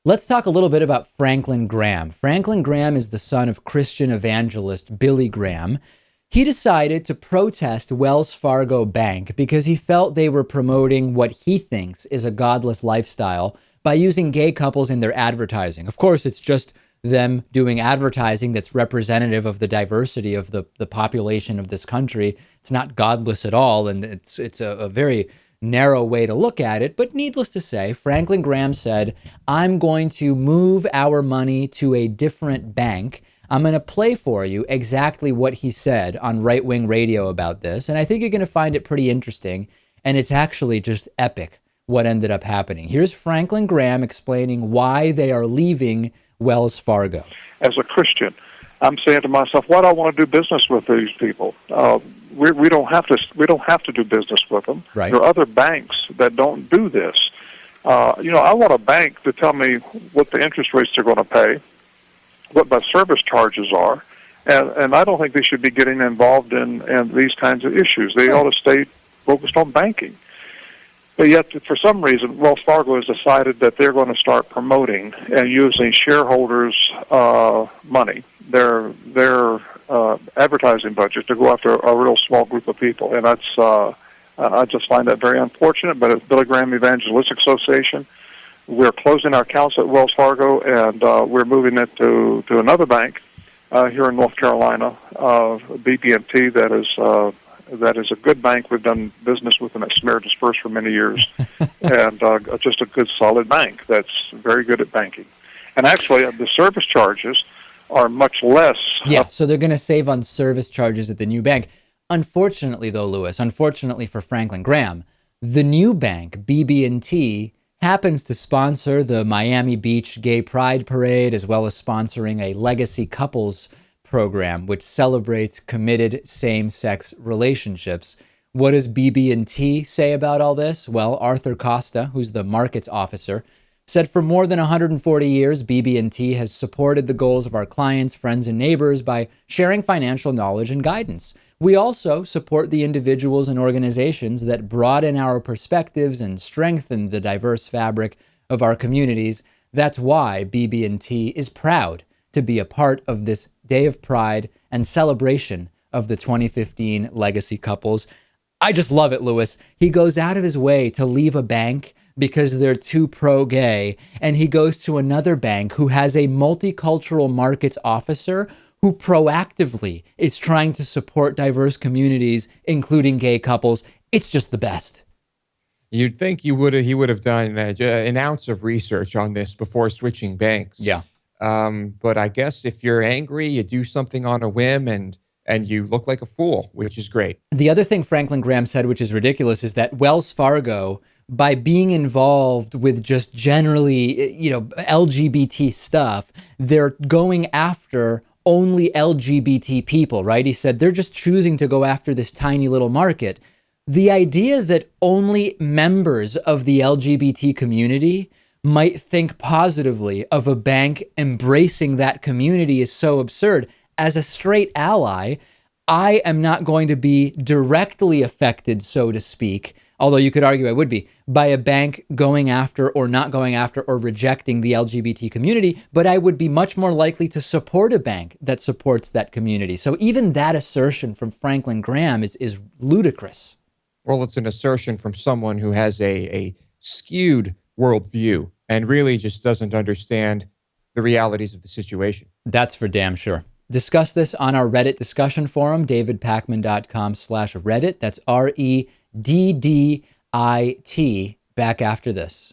Let's talk a little bit about Franklin Graham. Franklin Graham is the son of Christian evangelist Billy Graham. He decided to protest Wells Fargo Bank because he felt they were promoting what he thinks is a godless lifestyle by using gay couples in their advertising. Of course, it's just them doing advertising that's representative of the diversity of the population of this country. It's not godless at all, and it's a very narrow way to look at it. But needless to say, Franklin Graham said, I'm going to move our money to a different bank. I'm going to play for you exactly what he said on right-wing radio about this. And I think you're going to find it pretty interesting. And it's actually just epic what ended up happening. Here's Franklin Graham explaining why they are leaving Wells Fargo. As a Christian, I'm saying to myself, why do I want to do business with these people? We don't have to do business with them. Right. There are other banks that don't do this. I want a bank to tell me what the interest rates they're going to pay, what my service charges are, and I don't think they should be getting involved in these kinds of issues. They ought to stay focused on banking. But yet, for some reason, Wells Fargo has decided that they're going to start promoting and using shareholders' money, their advertising budget, to go after a real small group of people. And that's I just find that very unfortunate. But as Billy Graham Evangelistic Association, we're closing our accounts at Wells Fargo, and we're moving it to another bank here in North Carolina, bb&t, that is a good bank. We've done business with them at Samaritan's First for many years, and just a good, solid bank that's very good at banking. And actually, the service charges are much less. Yeah, so they're going to save on service charges at the new bank. Unfortunately, though, Lewis, unfortunately for Franklin Graham, the new bank, bb&t, happens to sponsor the Miami Beach Gay Pride Parade, as well as sponsoring a legacy couples program, which celebrates committed same-sex relationships. What does bb&t say about all this? Well, Arthur Costa, who's the markets officer, said for more than 140 years, bb&t has supported the goals of our clients, friends, and neighbors by sharing financial knowledge and guidance. We also support the individuals and organizations that broaden our perspectives and strengthen the diverse fabric of our communities. That's why bb&t is proud to be a part of this Day of Pride and celebration of the 2015 legacy couples. I just love it, Lewis. He goes out of his way to leave a bank because they're too pro-gay, and he goes to another bank who has a multicultural markets officer who proactively is trying to support diverse communities, including gay couples. It's just the best. You'd think he would have done an ounce of research on this before switching banks. Yeah. But I guess if you're angry, you do something on a whim and you look like a fool, which is great. The other thing Franklin Graham said, which is ridiculous, is that Wells Fargo, by being involved with just generally, LGBT stuff, they're going after only LGBT people, right? He said they're just choosing to go after this tiny little market. The idea that only members of the LGBT community might think positively of a bank embracing that community is so absurd. As a straight ally, I am not going to be directly affected, so to speak, although you could argue I would be, by a bank going after or not going after or rejecting the LGBT community, but I would be much more likely to support a bank that supports that community. So even that assertion from Franklin Graham is ludicrous. Well, it's an assertion from someone who has a skewed worldview and really just doesn't understand the realities of the situation. That's for damn sure. Discuss this on our Reddit discussion forum, davidpakman.com/Reddit. That's REDDIT. Back after this.